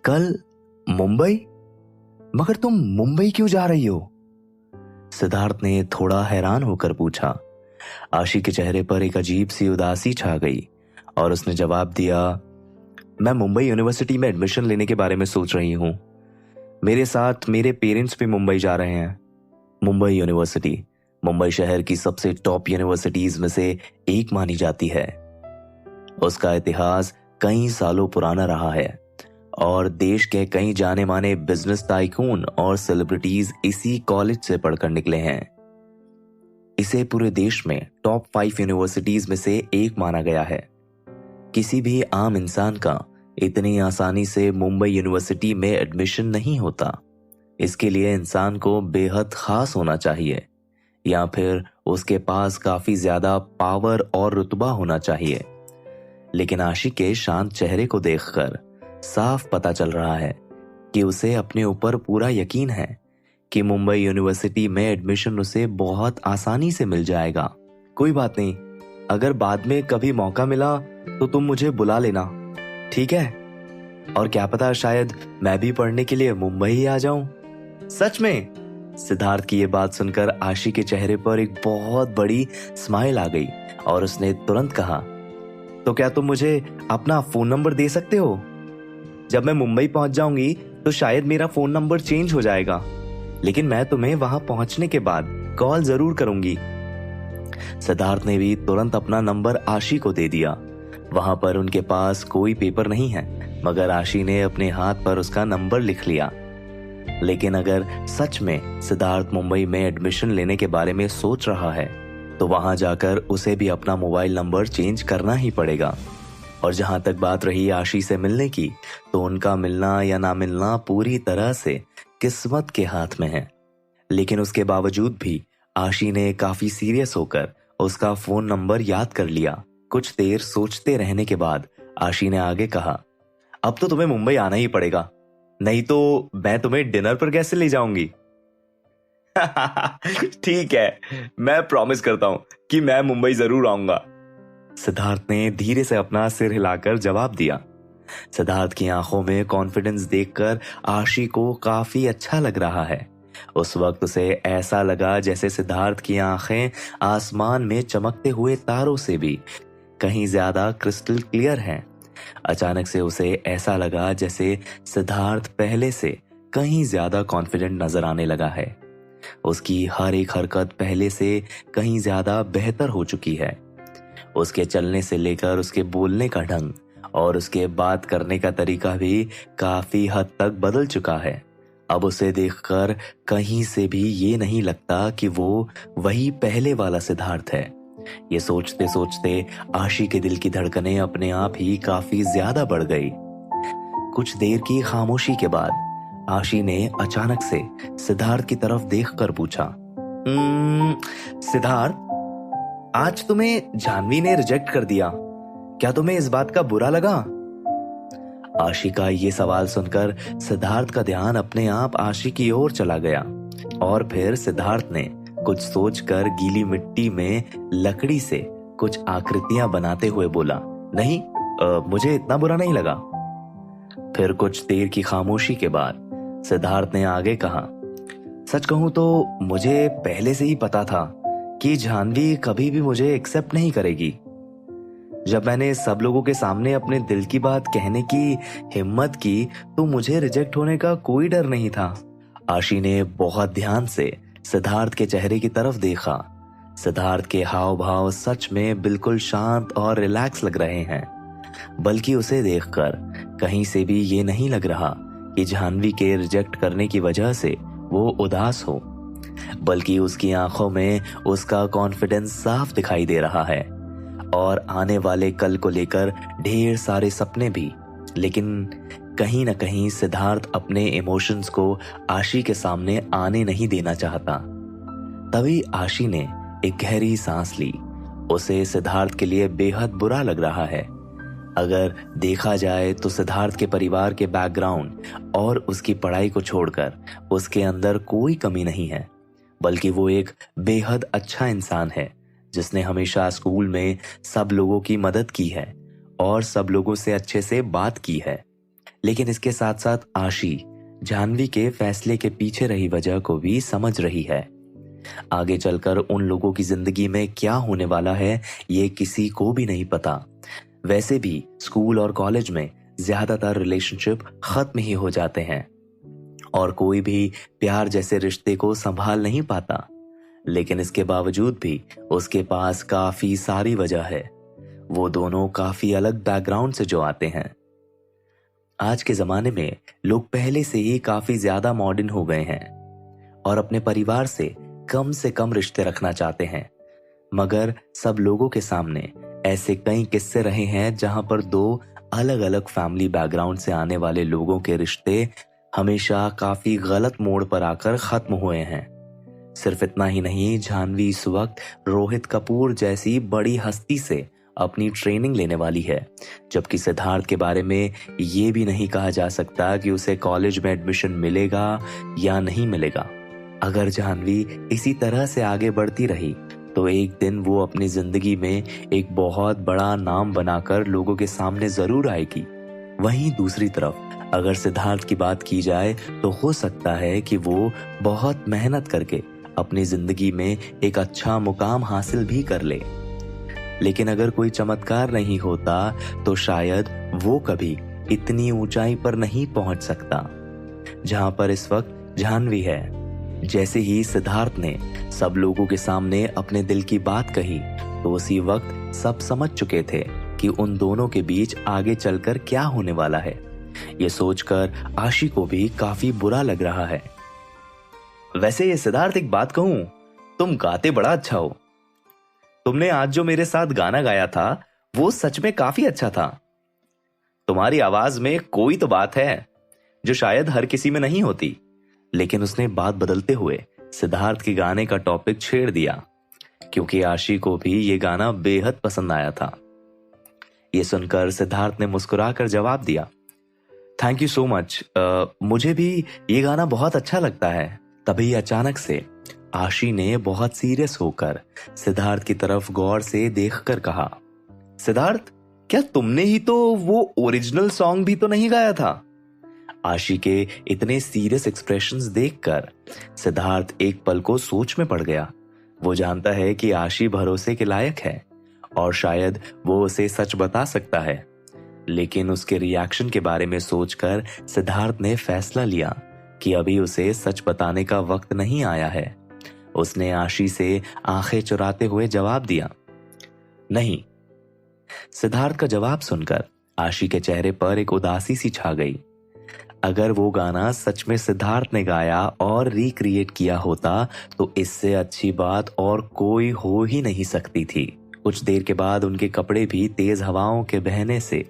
कल मुंबई? मगर तुम मुंबई क्यों जा रही हो? सिद्धार्थ ने थोड़ा हैरान होकर पूछा। आशी के चेहरे पर एक अजीब सी उदासी छा गई और उसने जवाब दिया, मैं मुंबई यूनिवर्सिटी में एडमिशन लेने के बारे में सोच रही हूँ। मेरे साथ मेरे पेरेंट्स भी मुंबई जा रहे हैं। मुंबई यूनिवर्सिटी मुंबई शहर की सबसे टॉप यूनिवर्सिटीज में से एक मानी जाती है। उसका इतिहास कई सालों पुराना रहा है और देश के कई जाने माने बिजनेस टाइकून और सेलिब्रिटीज इसी कॉलेज से पढ़कर निकले हैं। इसे पूरे देश में टॉप 5 यूनिवर्सिटीज में से एक माना गया है। किसी भी आम इंसान का इतनी आसानी से मुंबई यूनिवर्सिटी में एडमिशन नहीं होता। इसके लिए इंसान को बेहद खास होना चाहिए या फिर उसके पास काफी ज्यादा पावर और रुतबा होना चाहिए। लेकिन आशी के शांत चेहरे को देखकर साफ पता चल रहा है कि उसे अपने ऊपर पूरा यकीन है कि मुंबई यूनिवर्सिटी में एडमिशन उसे बहुत आसानी से मिल जाएगा। कोई बात नहीं, अगर बाद में कभी मौका मिला तो तुम मुझे बुला लेना, ठीक है? और क्या पता शायद मैं भी पढ़ने के लिए मुंबई ही आ जाऊं। सच में? सिद्धार्थ की ये बात सुनकर आशी के चेहरे पर एक बहुत बड़ी स्माइल आ गई और उसने तुरंत कहा, तो क्या तुम मुझे अपना फोन नंबर दे सकते हो? जब मैं मुंबई पहुंच जाऊंगी तो शायद मेरा फोन नंबर चेंज हो जाएगा, लेकिन मैं तुम्हें वहां पहुंचने के बाद कॉल जरूर करूंगी। सिद्धार्थ ने भी तुरंत अपना नंबर आशी को दे दिया। वहां पर उनके पास कोई पेपर नहीं है, मगर आशी ने अपने हाथ पर उसका नंबर लिख लिया। लेकिन अगर सच में सिद्धार्थ मुंबई में एडमिशन लेने के बारे में सोच रहा है तो वहां जाकर उसे भी अपना मोबाइल नंबर चेंज करना ही पड़ेगा। और जहां तक बात रही आशी से मिलने की, तो उनका मिलना या ना मिलना पूरी तरह से किस्मत के हाथ में है। लेकिन उसके बावजूद भी आशी ने काफी सीरियस होकर उसका फोन नंबर याद कर लिया। कुछ देर सोचते रहने के बाद आशी ने आगे कहा, अब तो तुम्हें मुंबई आना ही पड़ेगा, नहीं तो मैं तुम्हें डिनर पर कैसे ले जाऊंगी? ठीक है, मैं प्रॉमिस करता हूं कि मैं मुंबई जरूर आऊंगा। सिद्धार्थ ने धीरे से अपना सिर हिलाकर जवाब दिया। सिद्धार्थ की आंखों में कॉन्फिडेंस देखकर आशी को काफी अच्छा लग रहा है। उस वक्त उसे ऐसा लगा जैसे सिद्धार्थ की आंखें आसमान में चमकते हुए तारों से भी कहीं ज्यादा क्रिस्टल क्लियर हैं। अचानक से उसे ऐसा लगा जैसे सिद्धार्थ पहले से कहीं ज्यादा कॉन्फिडेंट नजर आने लगा है। उसकी हर एक हरकत पहले से कहीं ज्यादा बेहतर हो चुकी है। उसके चलने से लेकर उसके बोलने का ढंग और उसके बात करने का तरीका भी काफी हद तक बदल चुका है। अब उसे देखकर कहीं से भी ये नहीं लगता कि वो वही पहले वाला सिद्धार्थ है। ये सोचते सोचते आशी के दिल की धड़कनें अपने आप ही काफी ज्यादा बढ़ गई। कुछ देर की खामोशी के बाद आशी ने अचानक से सिद्धार्थ की तरफ देखकर पूछा, सिद्धार्थ, आज तुम्हें जानवी ने रिजेक्ट कर दिया, क्या तुम्हें इस बात का बुरा लगा? आशी का ये सवाल सुनकर सिद्धार्थ का ध्यान अपने आप आशी की ओर चला गया और फिर सिद्धार्थ ने कुछ सोचकर गीली मिट्टी में लकड़ी से कुछ आकृतियां बनाते हुए बोला, नहीं, मुझे इतना बुरा नहीं लगा। फिर कुछ देर की खामोशी के बाद सिद्धार्थ ने आगे कहा, सच कहूं तो मुझे पहले से ही पता था कि जानवी कभी भी मुझे एक्सेप्ट नहीं करेगी। जब मैंने सब लोगों के सामने अपने दिल की बात कहने की हिम्मत की तो मुझे रिजेक्ट होने का कोई डर नहीं था। आशी ने बहुत ध्यान से सिद्धार्थ के चेहरे की तरफ देखा। सिद्धार्थ के हाव भाव सच में बिल्कुल शांत और रिलैक्स लग रहे हैं, बल्कि उसे देखकर कहीं से भी ये नहीं लग रहा कि जानवी के रिजेक्ट करने की वजह से वो उदास हो, बल्कि उसकी आंखों में उसका कॉन्फिडेंस साफ दिखाई दे रहा है और आने वाले कल को लेकर ढेर सारे सपने भी। लेकिन कहीं ना कहीं सिद्धार्थ अपने इमोशंस को आशी के सामने आने नहीं देना चाहता। तभी आशी ने एक गहरी सांस ली। उसे सिद्धार्थ के लिए बेहद बुरा लग रहा है। अगर देखा जाए तो सिद्धार्थ के परिवार के बैकग्राउंड और उसकी पढ़ाई को छोड़कर उसके अंदर कोई कमी नहीं है, बल्कि वो एक बेहद अच्छा इंसान है जिसने हमेशा स्कूल में सब लोगों की मदद की है और सब लोगों से अच्छे से बात की है। लेकिन इसके साथ साथ आशी जाह्नवी के फैसले के पीछे रही वजह को भी समझ रही है। आगे चलकर उन लोगों की जिंदगी में क्या होने वाला है ये किसी को भी नहीं पता। वैसे भी स्कूल और कॉलेज में ज्यादातर रिलेशनशिप खत्म ही हो जाते हैं और कोई भी प्यार जैसे रिश्ते को संभाल नहीं पाता। लेकिन इसके बावजूद भी उसके पास काफी सारी वजह है। वो दोनों काफी अलग बैकग्राउंड से जो आते हैं। आज के जमाने में लोग पहले से ही काफी ज्यादा मॉडर्न हो गए हैं और अपने परिवार से कम रिश्ते रखना चाहते हैं। मगर सब लोगों के सामने ऐसे कई किस्से रहे हैं जहां पर दो अलग अलग फैमिली बैकग्राउंड से आने वाले लोगों के रिश्ते हमेशा काफी गलत मोड़ पर आकर खत्म हुए हैं। सिर्फ इतना ही नहीं, जाह्नवी इस वक्त रोहित कपूर जैसी बड़ी हस्ती से अपनी ट्रेनिंग लेने वाली है, जबकि सिद्धार्थ के बारे में ये भी नहीं कहा जा सकता कि उसे कॉलेज में एडमिशन मिलेगा या नहीं मिलेगा। अगर जाह्नवी इसी तरह से आगे बढ़ती रही तो एक दिन वो अपनी जिंदगी में एक बहुत बड़ा नाम बनाकर लोगों के सामने जरूर आएगी। वहीं दूसरी तरफ अगर सिद्धार्थ की बात की जाए तो हो सकता है कि वो बहुत मेहनत करके अपनी जिंदगी में एक अच्छा मुकाम हासिल भी कर ले। लेकिन अगर कोई चमत्कार नहीं होता तो शायद वो कभी इतनी ऊंचाई पर नहीं पहुंच सकता जहां पर इस वक्त जाह्नवी है। जैसे ही सिद्धार्थ ने सब लोगों के सामने अपने दिल की बात कही तो उसी वक्त सब समझ चुके थे कि उन दोनों के बीच आगे चलकर क्या होने वाला है। ये सोचकर आशी को भी काफी बुरा लग रहा है। वैसे ये सिद्धार्थ, एक बात कहूं, तुम गाते बड़ा अच्छा हो। तुमने आज जो मेरे साथ गाना गाया था वो सच में काफी अच्छा था। तुम्हारी आवाज में कोई तो बात है जो शायद हर किसी में नहीं होती। लेकिन उसने बात बदलते हुए सिद्धार्थ के गाने का टॉपिक छेड़ दिया, क्योंकि आशी को भी ये गाना बेहद पसंद आया था। ये सुनकर सिद्धार्थ ने मुस्कुराकर जवाब दिया, थैंक यू सो मच, मुझे भी ये गाना बहुत अच्छा लगता है। तभी अचानक से आशी ने बहुत सीरियस होकर सिद्धार्थ की तरफ गौर से देखकर कहा, सिद्धार्थ, क्या तुमने ही तो वो ओरिजिनल सॉन्ग भी तो नहीं गाया था? आशी के इतने सीरियस एक्सप्रेशंस देखकर सिद्धार्थ एक पल को सोच में पड़ गया। वो जानता है कि आशी भरोसे के लायक है और शायद वो उसे सच बता सकता है। लेकिन उसके रिएक्शन के बारे में सोचकर सिद्धार्थ ने फैसला लिया कि अभी उसे सच बताने का वक्त नहीं आया है। उसने आशी से आंखें चुराते हुए जवाब दिया, नहीं। सिद्धार्थ का जवाब सुनकर आशी के चेहरे पर एक उदासी सी छा गई। अगर वो गाना सच में सिद्धार्थ ने गाया और रिक्रिएट किया होता तो इससे अच्छी बात और कोई हो ही नहीं सकती थी। कुछ देर के बाद उनके कपड़े भी तेज हवाओं के बहने से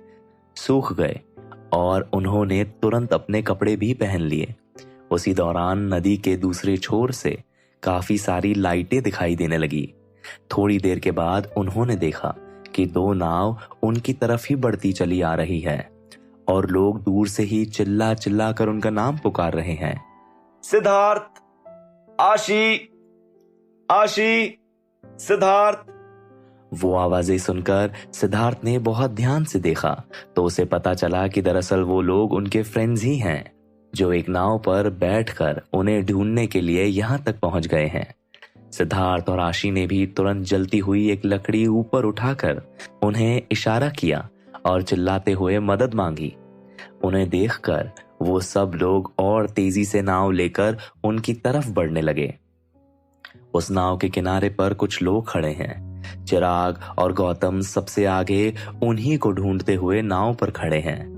सूख गए और उन्होंने तुरंत अपने कपड़े भी पहन लिए। उसी दौरान नदी के दूसरे छोर से काफी सारी लाइटें दिखाई देने लगी। थोड़ी देर के बाद उन्होंने देखा कि दो नाव उनकी तरफ ही बढ़ती चली आ रही है और लोग दूर से ही चिल्ला चिल्ला कर उनका नाम पुकार रहे हैं, सिद्धार्थ, आशी, आशी, सिद्धार्थ। वो आवाजें सुनकर सिद्धार्थ ने बहुत ध्यान से देखा तो उसे पता चला कि दरअसल वो लोग उनके फ्रेंड्स ही हैं जो एक नाव पर बैठकर उन्हें ढूंढने के लिए यहां तक पहुंच गए हैं। सिद्धार्थ और आशी ने भी तुरंत जलती हुई एक लकड़ी ऊपर उठाकर उन्हें इशारा किया और चिल्लाते हुए मदद मांगी। उन्हें देखकर वो सब लोग और तेजी से नाव लेकर उनकी तरफ बढ़ने लगे। उस नाव के किनारे पर कुछ लोग खड़े हैं। चिराग और गौतम सबसे आगे उन्हीं को ढूंढते हुए नाव पर खड़े हैं।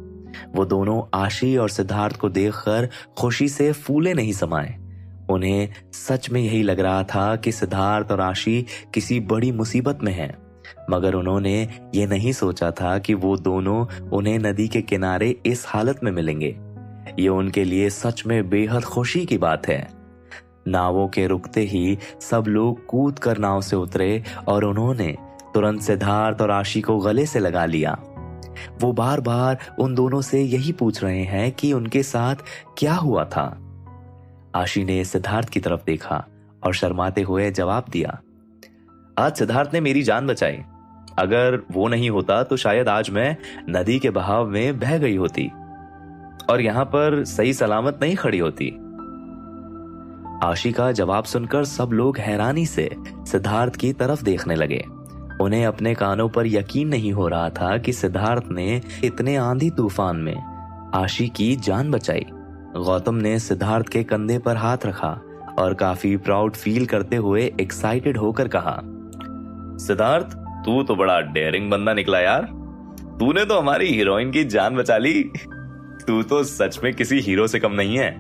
वो दोनों आशी और सिद्धार्थ को देखकर खुशी से फूले नहीं समाये। उन्हें सच में यही लग रहा था कि सिद्धार्थ और आशी किसी बड़ी मुसीबत में हैं, मगर उन्होंने ये नहीं सोचा था कि वो दोनों उन्हें नदी के किनारे इस हालत में मिलेंगे। ये उनके लिए सच में बेहद खुशी की बात है। नावों के रुकते ही सब लोग कूद कर नाव से उतरे और उन्होंने तुरंत सिद्धार्थ और आशी को गले से लगा लिया। वो बार बार उन दोनों से यही पूछ रहे हैं कि उनके साथ क्या हुआ था। आशी ने सिद्धार्थ की तरफ देखा और शर्माते हुए जवाब दिया, आज सिद्धार्थ ने मेरी जान बचाई। अगर वो नहीं होता तो शायद आज मैं नदी के बहाव में बह गई होती। और यहाँ पर सही सलामत नहीं खड़ी होती। आशी का जवाब सुनकर सब लोग हैरानी से सिद्धार्थ की तरफ देखने लगे। उन्हें अपने कानों पर यकीन नहीं हो रहा था कि सिद्धार्थ ने इतने आंधी तूफान में आशी की जान बचाई। गौतम ने सिद्धार्थ के कंधे पर हाथ रखा और काफी प्राउड फील करते हुए एक्साइटेड होकर कहा, सिद्धार्थ, तू तो बड़ा डेयरिंग बंदा निकला यार। तूने तो हमारी हीरोइन की जान बचा ली। तू तो सच में किसी हीरो से कम नहीं है।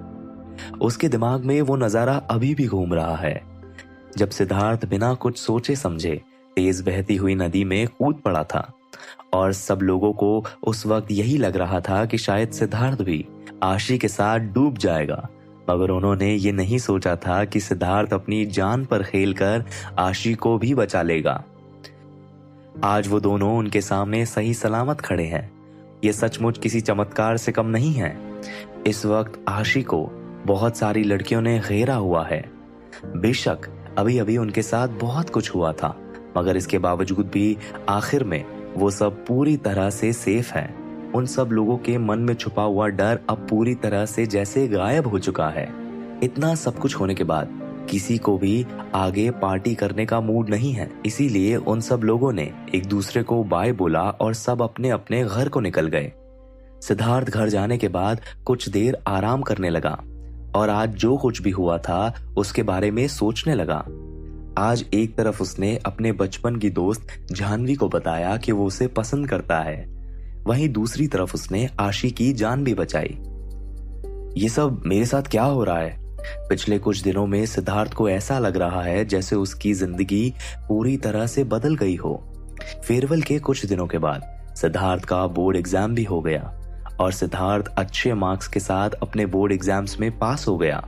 उसके दिमाग में वो नजारा अभी भी घूम रहा है जब सिद्धार्थ बिना कुछ सोचे समझे तेज बहती हुई नदी में कूद पड़ा था और सब लोगों को उस वक्त यही लग रहा था कि शायद सिद्धार्थ भी आशी के साथ डूब जाएगा, मगर उन्होंने ये नहीं सोचा था कि सिद्धार्थ अपनी जान पर खेलकर आशी को भी बचा लेगा। आज वो दोनों उनके सामने सही सलामत खड़े हैं। ये सचमुच किसी चमत्कार से कम नहीं है। इस वक्त आशी को बहुत सारी लड़कियों ने घेरा हुआ है। बेशक अभी अभी उनके साथ बहुत कुछ हुआ था, मगर इसके बावजूद भी आखिर में वो सब पूरी तरह से सेफ हैं। उन सब लोगों के मन में छुपा हुआ डर अब पूरी तरह से जैसे गायब हो चुका है। इतना सब कुछ होने के बाद किसी को भी आगे पार्टी करने का मूड नहीं है, इसीलिए उन सब लोगों ने एक दूसरे को बाय बोला और सब अपने अपने घर को निकल गए। सिद्धार्थ घर जाने के बाद कुछ देर आराम करने लगा और आज जो कुछ भी हुआ था उसके बारे में सोचने लगा। आज एक तरफ उसने अपने बचपन की दोस्त जानवी को बताया कि वो उसे पसंद करता है, वहीं दूसरी तरफ उसने आशी की जान भी बचाई। ये सब मेरे साथ क्या हो रहा है? पिछले कुछ दिनों में सिद्धार्थ को ऐसा लग रहा है जैसे उसकी जिंदगी पूरी तरह से बदल गई हो। फेयरवेल के कुछ दिनों के बाद सिद्धार्थ का बोर्ड एग्जाम भी हो गया और सिद्धार्थ अच्छे मार्क्स के साथ अपने बोर्ड एग्जाम्स में पास हो गया।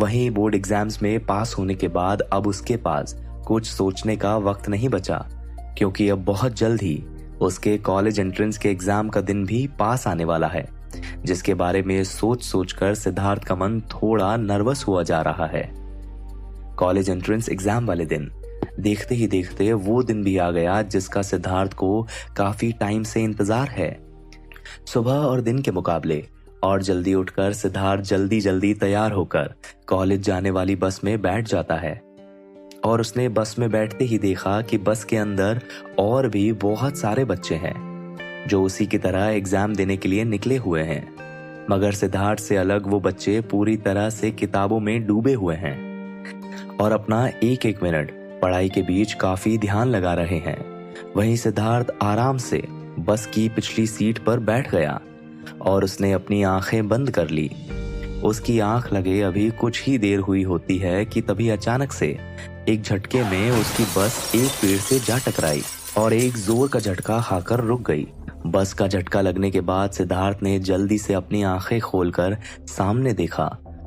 वहीं बोर्ड एग्जाम्स में पास होने के बाद अब उसके पास कुछ सोचने का वक्त नहीं बचा, क्योंकि अब बहुत जल्द ही उसके कॉलेज एंट्रेंस के एग्जाम का दिन भी पास आने वाला है, जिसके बारे में सोच सोचकर सिद्धार्थ का मन थोड़ा नर्वस हुआ जा रहा है। कॉलेज एंट्रेंस एग्जाम वाले दिन देखते ही देखते वो दिन भी आ गया जिसका सिद्धार्थ को काफी टाइम से इंतजार है। सुबह और दिन के मुकाबले और जल्दी उठकर सिद्धार्थ जल्दी जल्दी तैयार होकर कॉलेज जाने वाली बस में बैठ जाता है और उसने बस में बैठते ही देखा कि बस के अंदर और भी बहुत सारे बच्चे हैं जो उसी की तरह एग्जाम देने के लिए निकले हुए हैं, मगर सिद्धार्थ से अलग वो बच्चे पूरी तरह से किताबों में डूबे हुए हैं और अपना एक एक मिनट पढ़ाई के बीच काफी ध्यान लगा रहे हैं। वहीं सिद्धार्थ आराम से बस की पिछली सीट पर बैठ गया और उसने अपनी आंखें बंद कर ली। उसकी आंख लगे अभी कुछ ही देर हुई होती है कि तभी अचानक से एक झटके में उसकी बस एक पेड़ से जा टकराई और एक जोर का झटका खाकर रुक गई। बस का झटका लगने के बाद सिद्धार्थ ने जल्दी से अपनी आंखें खोलकर सामने देखा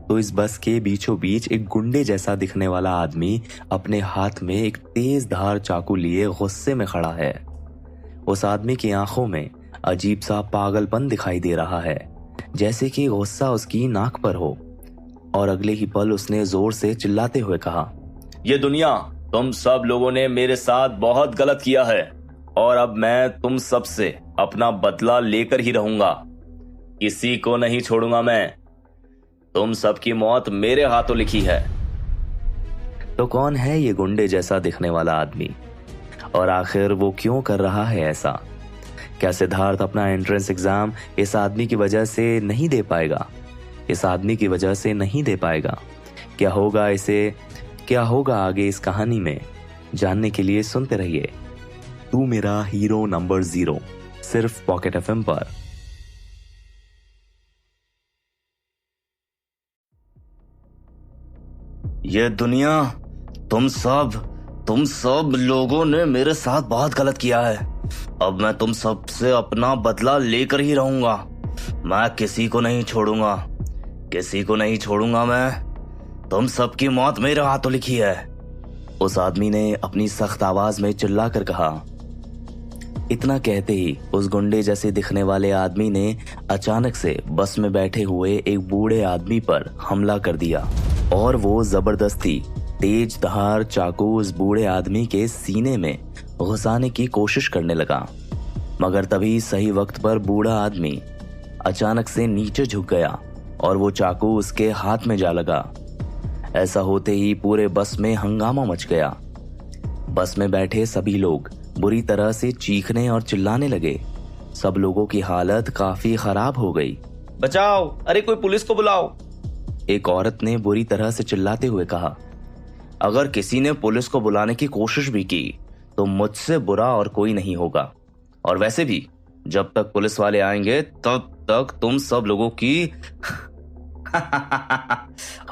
तो इस बस के बीचों बीच एक गुंडे जैसा दिखने वाला आदमी अपने हाथ में एक तेज धार चाकू लिए गुस्से में खड़ा है। उस आदमी की आंखों में अजीब सा पागलपन दिखाई दे रहा है, जैसे कि गुस्सा उसकी नाक पर हो, और अगले ही पल उसने जोर से चिल्लाते हुए कहा, ये दुनिया, तुम सब लोगों ने मेरे साथ बहुत गलत किया है और अब मैं तुम सब से अपना बदला लेकर ही रहूंगा। किसी को नहीं छोड़ूंगा मैं। तुम सबकी मौत मेरे हाथों लिखी है। तो कौन है ये गुंडे जैसा दिखने वाला आदमी और आखिर वो क्यों कर रहा है ऐसा? क्या सिद्धार्थ अपना एंट्रेंस एग्जाम इस आदमी की वजह से नहीं दे पाएगा? इस आदमी की वजह से नहीं दे पाएगा? क्या होगा आगे इस कहानी में? जानने के लिए सुनते रहिए तू मेरा हीरो नंबर 0, सिर्फ पॉकेट एफएम पर। ये दुनिया, तुम सब लोगों ने मेरे साथ बहुत गलत किया है। अब मैं तुम सब से अपना बदला लेकर ही रहूंगा। मैं किसी को नहीं छोड़ूंगा मैं। तुम सबकी मौत मेरे हाथों लिखी है। उस आदमी ने अपनी सख्त आवाज में चिल्लाकर कहा। इतना कहते ही उस गुंडे जैसे दिखने वाले आदमी ने अचानक से बस में बैठे हुए एक बूढ़े आदमी पर हमला कर दिया और वो जबरदस्ती तेज धार चाकू उस बूढ़े आदमी के सीने में घुसाने की कोशिश करने लगा, मगर तभी सही वक्त पर बूढ़ा आदमी अचानक से नीचे झुक गया और वो चाकू उसके हाथ में जा लगा। ऐसा होते ही पूरे बस में हंगामा मच गया। बस में बैठे सभी लोग बुरी तरह से चीखने और चिल्लाने लगे। सब लोगों की हालत काफी खराब हो गई। बचाओ, अरे कोई पुलिस को बुलाओ। एक औरत ने बुरी तरह से चिल्लाते हुए कहा, अगर किसी ने पुलिस को बुलाने की कोशिश भी की तो मुझसे बुरा और कोई नहीं होगा। और वैसे भी जब तक पुलिस वाले आएंगे तब तक तुम सब लोगों की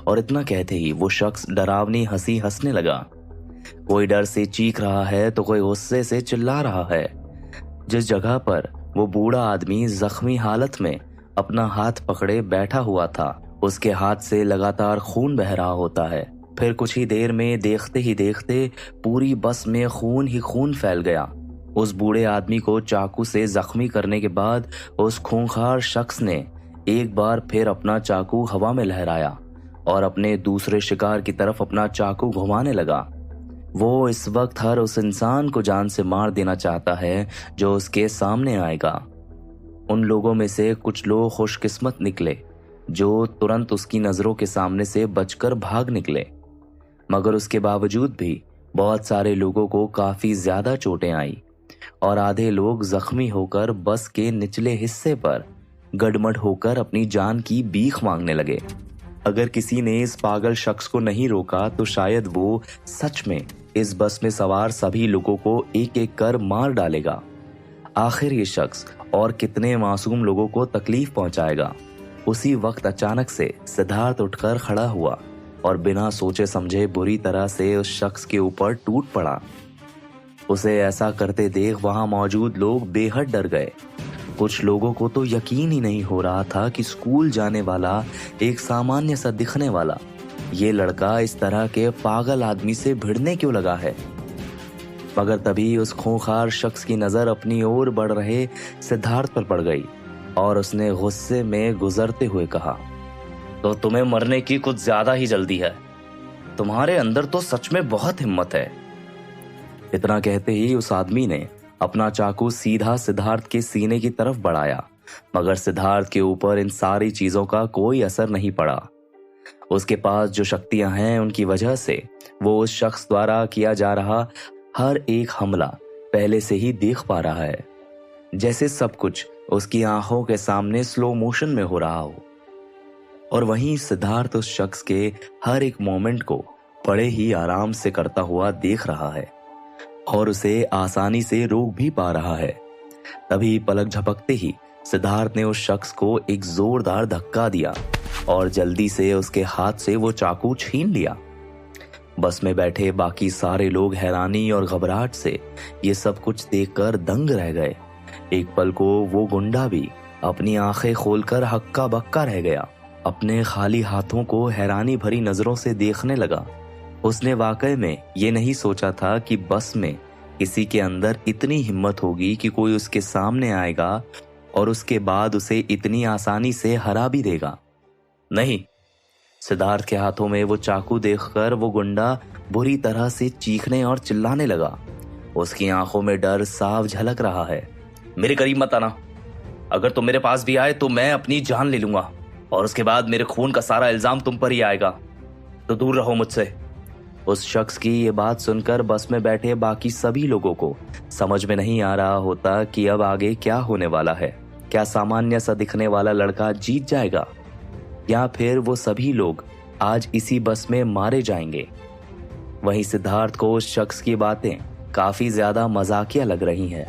और इतना कहते ही वो शख्स डरावनी हंसी हंसने लगा। कोई डर से चीख रहा है तो कोई गुस्से से चिल्ला रहा है। जिस जगह पर वो बूढ़ा आदमी जख्मी हालत में अपना हाथ पकड़े बैठा हुआ था, उसके हाथ से लगातार खून बह रहा होता है। फिर कुछ ही देर में देखते ही देखते पूरी बस में खून ही खून फैल गया। उस बूढ़े आदमी को चाकू से जख्मी करने के बाद उस खूंखार शख्स ने एक बार फिर अपना चाकू हवा में लहराया और अपने दूसरे शिकार की तरफ अपना चाकू घुमाने लगा। वो इस वक्त हर उस इंसान को जान से मार देना चाहता है जो उसके सामने आएगा। उन लोगों में से कुछ लोग खुशकिस्मत निकले जो तुरंत उसकी नजरों के सामने से बचकर भाग निकले, मगर उसके बावजूद भी बहुत सारे लोगों को काफी ज्यादा चोटें आई और आधे लोग जख्मी होकर बस के निचले हिस्से पर गड़मड़ होकर अपनी जान की भीख मांगने लगे। अगर किसी ने इस पागल शख्स को नहीं रोका तो शायद वो सच में इस बस में सवार सभी लोगों को एक एक कर मार डालेगा। आखिर ये शख्स और कितने मासूम लोगों को तकलीफ पहुंचाएगा। उसी वक्त अचानक से सिद्धार्थ उठकर खड़ा हुआ और बिना सोचे समझे बुरी तरह से उस शख्स के ऊपर टूट पड़ा। उसे ऐसा करते देख वहां मौजूद लोग बेहद डर गए। कुछ लोगों को तो यकीन ही नहीं हो रहा था कि स्कूल जाने वाला एक सामान्य सा दिखने वाला ये लड़का इस तरह के पागल आदमी से भिड़ने क्यों लगा है। मगर तभी उस खूंखार शख्स की नजर अपनी ओर बढ़ रहे सिद्धार्थ पर पड़ गई और उसने गुस्से में गुजरते हुए कहा, तो तुम्हें मरने की कुछ ज्यादा ही जल्दी है। तुम्हारे अंदर तो सच में बहुत हिम्मत है। इतना कहते ही उस आदमी ने अपना चाकू सीधा सिद्धार्थ के सीने की तरफ बढ़ाया, मगर सिद्धार्थ के ऊपर इन सारी चीजों का कोई असर नहीं पड़ा। उसके पास जो शक्तियां हैं उनकी वजह से वो उस शख्स द्वारा किया जा रहा हर एक हमला पहले से ही देख पा रहा है, जैसे सब कुछ उसकी आंखों के सामने स्लो मोशन में हो रहा हो। और वहीं सिद्धार्थ उस शख्स के हर एक मोमेंट को बड़े ही आराम से करता हुआ देख रहा है और उसे आसानी से रोक भी पा रहा है। तभी पलक झपकते ही सिद्धार्थ ने उस शख्स को एक जोरदार धक्का दिया और जल्दी से उसके हाथ से वो चाकू छीन लिया। बस में बैठे बाकी सारे लोग हैरानी और घबराहट से ये सब कुछ देखकर दंग रह गए। एक पल को वो गुंडा भी अपनी आंखें खोलकर हक्का बक्का रह गया। अपने खाली हाथों को हैरानी भरी नजरों से देखने लगा। उसने वाकई में ये नहीं सोचा था कि बस में किसी के अंदर इतनी हिम्मत होगी कि कोई उसके सामने आएगा और उसके बाद उसे इतनी आसानी से हरा भी देगा। नहीं, सिद्धार्थ के हाथों में वो चाकू देखकर वो गुंडा बुरी तरह से चीखने और चिल्लाने लगा। उसकी आंखों में डर साफ झलक रहा है। मेरे करीब मत आना। अगर तुम मेरे पास भी आए तो मैं अपनी जान ले लूंगा और उसके बाद मेरे खून का सारा इल्जाम तुम पर ही आएगा, तो दूर रहो मुझसे। उस शख्स की ये बात सुनकर बस में बैठे बाकी सभी लोगों को समझ में नहीं आ रहा होता कि अब आगे क्या होने वाला है। क्या सामान्य सा दिखने वाला लड़का जीत जाएगा या फिर वो सभी लोग आज इसी बस में मारे जाएंगे। वहीं सिद्धार्थ को उस शख्स की बातें काफी ज्यादा मजाकिया लग रही हैं।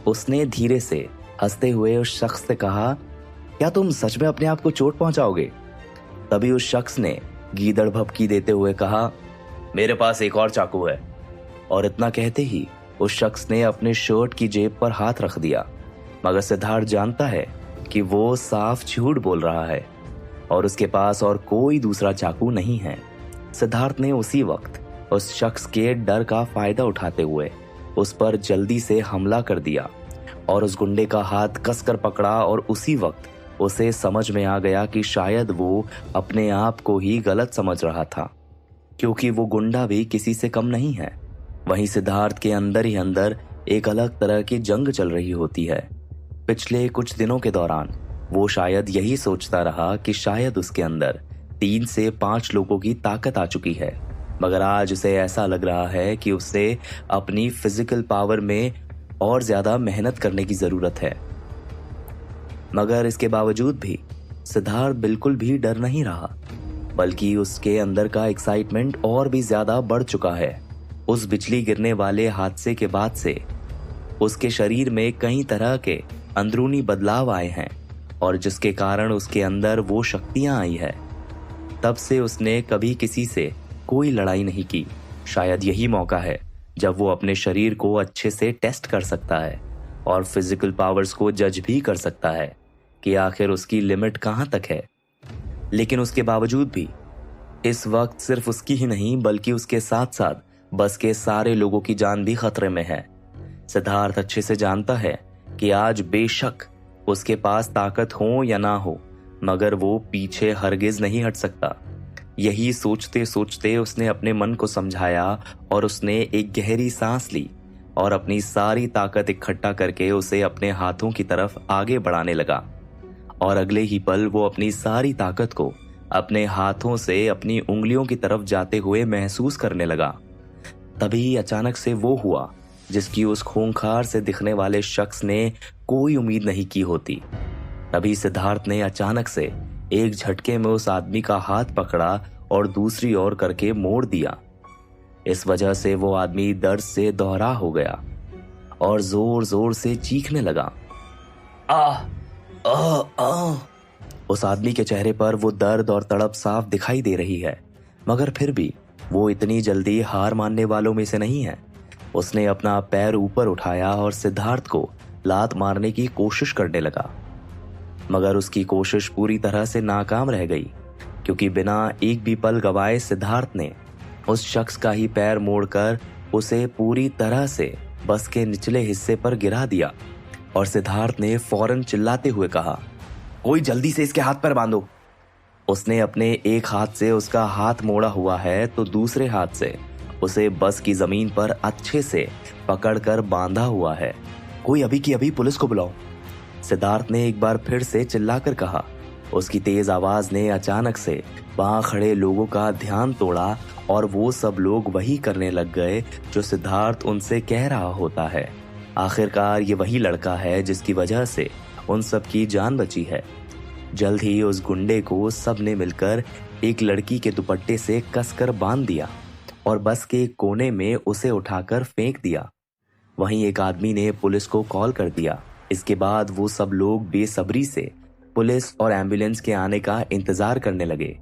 उसने धीरे से हंसते हुए उस शख्स से कहा, क्या तुम सच में अपने आप को चोट पहुंचाओगे? तभी उस शख्स ने गीदड़ भभकी देते हुए कहा, मेरे पास एक और चाकू है। और इतना कहते ही उस शख्स ने अपने शर्ट की जेब पर हाथ रख दिया। मगर सिद्धार्थ जानता है कि वो साफ झूठ बोल रहा है और उसके पास और कोई दूसरा चाकू नहीं है। सिद्धार्थ ने उसी वक्त उस शख्स के डर का फायदा उठाते हुए उस पर जल्दी से हमला कर दिया और उस गुंडे का हाथ कसकर पकड़ा और उसी वक्त उसे समझ में आ गया कि शायद वो अपने आप को ही गलत समझ रहा था, क्योंकि वो गुंडा भी किसी से कम नहीं है। वहीं सिद्धार्थ के अंदर ही अंदर एक अलग तरह की जंग चल रही होती है। पिछले कुछ दिनों के दौरान वो शायद यही सोचता रहा कि शायद उसके अंदर 3 से 5 लोगों की ताकत आ चुकी है, मगर आज उसे ऐसा लग रहा है कि उसे अपनी फिजिकल पावर में और ज्यादा मेहनत करने की जरूरत है। मगर इसके बावजूद भी सिद्धार्थ बिल्कुल भी डर नहीं रहा, बल्कि उसके अंदर का एक्साइटमेंट और भी ज्यादा बढ़ चुका है। उस बिजली गिरने वाले हादसे के बाद से उसके शरीर में कई तरह के अंदरूनी बदलाव आए हैं और जिसके कारण उसके अंदर वो शक्तियां आई है। तब से उसने कभी किसी से कोई लड़ाई नहीं की। शायद यही मौका है जब वो अपने शरीर को अच्छे से टेस्ट कर सकता है और फिजिकल पावर्स को जज भी कर सकता है कि आखिर उसकी लिमिट कहां तक है। लेकिन उसके बावजूद भी इस वक्त सिर्फ उसकी ही नहीं बल्कि उसके साथ साथ बस के सारे लोगों की जान भी खतरे में है। सिद्धार्थ अच्छे से जानता है कि आज बेशक उसके पास ताकत हो या ना हो, मगर वो पीछे हरगिज नहीं हट सकता। यही सोचते सोचते उसने अपने मन को समझाया और उसने एक गहरी सांस ली और अपनी सारी ताकत इकट्ठा करके उसे अपने हाथों की तरफ आगे बढ़ाने लगा। और अगले ही पल वो अपनी सारी ताकत को अपने हाथों से अपनी उंगलियों की तरफ जाते हुए महसूस करने लगा। तभी अचानक से वो हुआ जिसकी उस खूंखार से दिखने वाले शख्स ने कोई उम्मीद नहीं की होती। तभी सिद्धार्थ ने अचानक से एक झटके में उस आदमी का हाथ पकड़ा और दूसरी ओर करके मोड़ दिया। इस वजह से वो आदमी दर्द से दोहरा हो गया और जोर जोर से चीखने लगा। आ आ आ उस आदमी के चेहरे पर वो दर्द और तड़प साफ दिखाई दे रही है, मगर फिर भी वो इतनी जल्दी हार मानने वालों में से नहीं है। उसने अपना पैर ऊपर उठाया और सिद्धार्थ को लात मारने की कोशिश करने लगा, मगर उसकी कोशिश पूरी तरह से नाकाम रह गई, क्योंकि बिना एक भी पल गवाए सिद्धार्थ ने उस शख्स का ही पैर मोड़कर उसे पूरी तरह से बस के निचले हिस्से पर गिरा दिया। और सिद्धार्थ ने फौरन चिल्लाते हुए कहा, कोई जल्दी से इसके हाथ पैर बांधो। उसने अपने एक हाथ से उसका हाथ मोड़ा हुआ है तो दूसरे हाथ से उसे बस की जमीन पर अच्छे से पकड़कर बांधा हुआ है। कोई अभी की अभी पुलिस को बुलाओ, सिद्धार्थ ने एक बार फिर से चिल्लाकर कहा। उसकी तेज आवाज ने अचानक से वहां खड़े लोगों का ध्यान तोड़ा और वो सब लोग वही करने लग गए जो सिद्धार्थ उनसे कह रहा होता है। आखिरकार ये वही लड़का है जिसकी वजह से उन सब की जान बची है। जल्द ही उस गुंडे को सब ने मिलकर एक लड़की के दुपट्टे से कसकर बांध दिया और बस के कोने में उसे उठाकर फेंक दिया। वहीं एक आदमी ने पुलिस को कॉल कर दिया। इसके बाद वो सब लोग बेसब्री से पुलिस और एम्बुलेंस के आने का इंतजार करने लगे।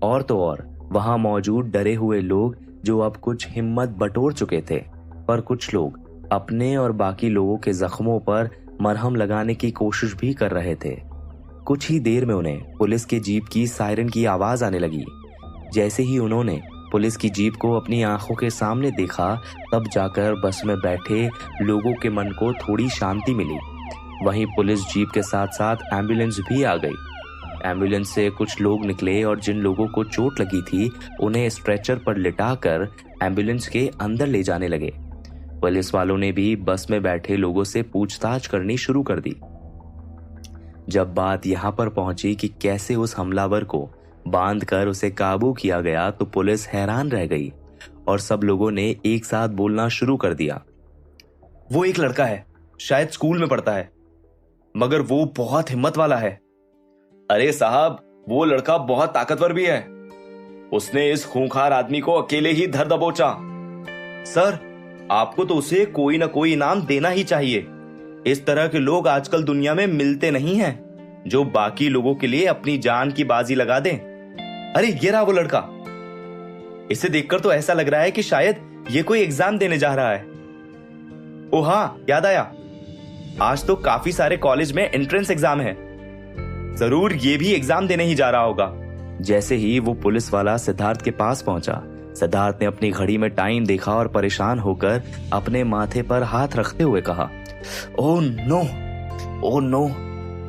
और तो और वहां मौजूद डरे हुए लोग जो अब कुछ हिम्मत बटोर चुके थे, पर कुछ लोग अपने और बाकी लोगों के जख्मों पर मरहम लगाने की कोशिश भी कर रहे थे। कुछ ही देर में उन्हें पुलिस के जीप की सायरन की आवाज आने लगी। जैसे ही उन्होंने पुलिस की जीप को अपनी आंखों के सामने देखा, तब जाकर बस में बैठे लोगों के मन को थोड़ी शांति मिली। वहीं पुलिस जीप के साथ साथ एम्बुलेंस भी आ गई। एम्बुलेंस से कुछ लोग निकले और जिन लोगों को चोट लगी थी उन्हें स्ट्रेचर पर लिटाकर एम्बुलेंस के अंदर ले जाने लगे। पुलिस वालों ने भी बस में बैठे लोगों से पूछताछ करनी शुरू कर दी। जब बात यहां पर पहुंची कि कैसे उस हमलावर को बांधकर उसे काबू किया गया, तो पुलिस हैरान रह गई और सब लोगों ने एक साथ बोलना शुरू कर दिया। वो एक लड़का है, शायद स्कूल में पढ़ता है, मगर वो बहुत हिम्मत वाला है। अरे साहब, वो लड़का बहुत ताकतवर भी है। उसने इस खूंखार आदमी को अकेले ही धर दबोचा। सर, आपको तो उसे कोई ना कोई इनाम देना ही चाहिए। इस तरह के लोग आजकल दुनिया में मिलते नहीं हैं, जो बाकी लोगों के लिए अपनी जान की बाजी लगा दें। अरे ये रहा वो लड़का। इसे देखकर तो ऐसा लग रहा है कि शायद ये कोई एग्जाम देने जा रहा है। ओ हाँ, याद आया, आज तो काफी सारे कॉलेज में एंट्रेंस एग्जाम है। जरूर ये भी एग्जाम देने ही जा रहा होगा। जैसे ही वो पुलिस वाला सिद्धार्थ के पास पहुंचा, सिद्धार्थ ने अपनी घड़ी में टाइम देखा और परेशान होकर अपने माथे पर हाथ रखते हुए कहा, ओह नो, ओह नो,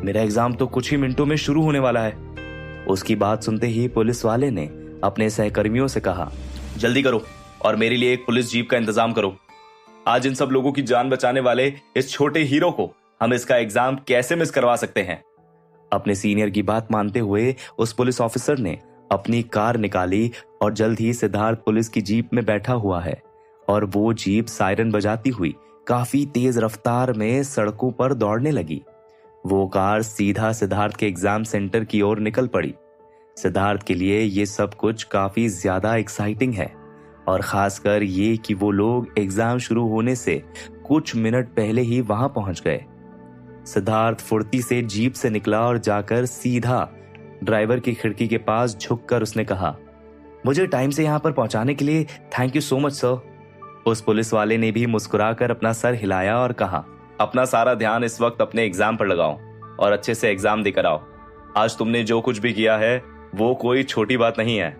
मेरा एग्जाम तो कुछ ही मिनटों में शुरू होने वाला है। उसकी बात सुनते ही पुलिस वाले ने अपने सहकर्मियों से कहा, जल्दी करो और मेरे लिए एक पुलिस जीप का इंतजाम करो। आज इन सब लोगों की जान बचाने वाले इस छोटे हीरो को हम इसका एग्जाम कैसे मिस करवा सकते हैं। अपने सीनियर की बात मानते हुए उस पुलिस ऑफिसर ने अपनी कार निकाली और जल्द ही सिद्धार्थ पुलिस की जीप में बैठा हुआ है और वो जीप सायरन बजाती हुई काफी तेज रफ्तार में सड़कों पर दौड़ने लगी। वो कार सीधा सिद्धार्थ के एग्जाम सेंटर की ओर निकल पड़ी। सिद्धार्थ के लिए ये सब कुछ काफी ज्यादा एक्साइटिंग है और खासकर ये कि वो लोग एग्जाम शुरू होने से कुछ मिनट पहले ही वहां पहुंच गए। सिद्धार्थ फुर्ती से जीप से निकला और जाकर सीधा ड्राइवर की खिड़की के पास झुककर उसने कहा, मुझे टाइम से यहां पर पहुंचाने के लिए thank you so much sir. उस पुलिस वाले ने भी मुस्कुराकर अपना सर हिलाया और कहा, अपना सारा ध्यान इस वक्त अपने एग्जाम पर लगाओ और अच्छे से एग्जाम देकर आओ। आज तुमने जो कुछ भी किया है वो कोई छोटी बात नहीं है।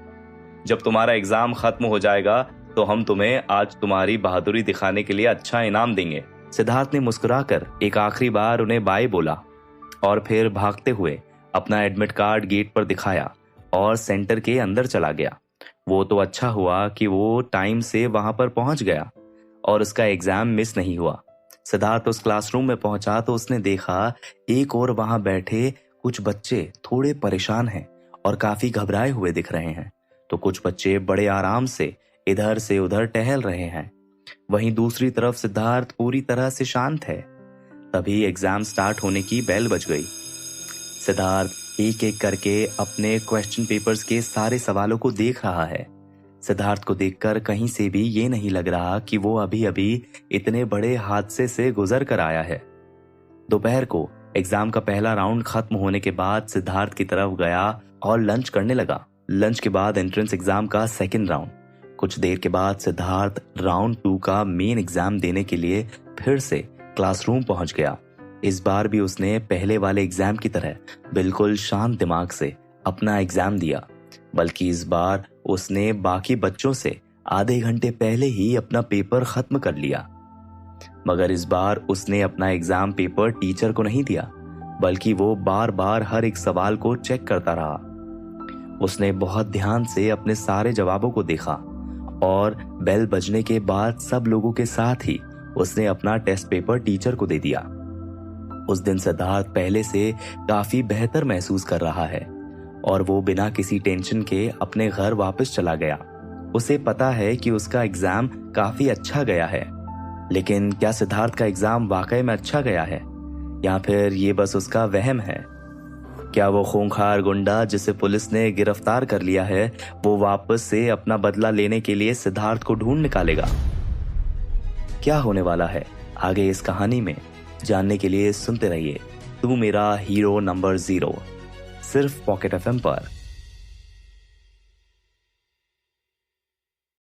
जब तुम्हारा एग्जाम खत्म हो जाएगा तो हम तुम्हें आज तुम्हारी बहादुरी दिखाने के लिए अच्छा इनाम देंगे। सिद्धार्थ ने मुस्कुराकर एक आखिरी बार उन्हें बाय बोला और फिर भागते हुए अपना एडमिट कार्ड गेट पर दिखाया और सेंटर के अंदर चला गया। वो तो अच्छा हुआ कि वो टाइम से वहां पर पहुंच गया और उसका एग्जाम मिस नहीं हुआ। सिद्धार्थ उस क्लासरूम में पहुंचा तो उसने देखा एक और वहां बैठे कुछ बच्चे थोड़े परेशान हैं और काफी घबराए हुए दिख रहे हैं, तो कुछ बच्चे बड़े आराम से इधर से उधर टहल रहे हैं। वहीं दूसरी तरफ सिद्धार्थ पूरी तरह से शांत है। तभी एग्जाम स्टार्ट होने की बेल बज गई। सिद्धार्थ एक एक करके अपने क्वेश्चन पेपर्स के सारे सवालों को देख रहा है। सिद्धार्थ को देखकर कहीं से भी ये नहीं लग रहा कि वो अभी अभी इतने बड़े हादसे से गुजर कर आया है। दोपहर को एग्जाम का पहला राउंड खत्म होने के बाद सिद्धार्थ की तरफ गया और लंच करने लगा। लंच के बाद एंट्रेंस एग्जाम का सेकंड राउंड। कुछ देर के बाद सिद्धार्थ राउंड 2 का मेन एग्जाम देने के लिए फिर से क्लासरूम पहुंच गया। इस बार भी उसने पहले वाले एग्जाम की तरह बिल्कुल शांत दिमाग से अपना एग्जाम दिया, बल्कि इस बार उसने बाकी बच्चों से आधे घंटे पहले ही अपना पेपर खत्म कर लिया। मगर इस बार उसने अपना एग्जाम पेपर टीचर को नहीं दिया, बल्कि वो बार बार हर एक सवाल को चेक करता रहा। उसने बहुत ध्यान से अपने सारे जवाबों को देखा और बेल बजने के बाद सब लोगों के साथ ही उसने अपना टेस्ट पेपर टीचर को दे दिया। उस दिन सिद्धार्थ पहले से काफी बेहतर महसूस कर रहा है और वो बिना किसी टेंशन के अपने घर वापस चला गया। उसे पता है कि उसका एग्जाम काफी अच्छा गया है, लेकिन क्या सिद्धार्थ का एग्जाम वाकई में अच्छा गया है या फिर ये बस उसका वहम है? क्या वो खूंखार गुंडा जिसे पुलिस ने गिरफ्तार कर लिया है वो वापस से अपना बदला लेने के लिए सिद्धार्थ को ढूंढ निकालेगा? क्या होने वाला है आगे इस कहानी में जानने के लिए सुनते रहिए तू मेरा हीरो नंबर 0, सिर्फ पॉकेट एफएम पर।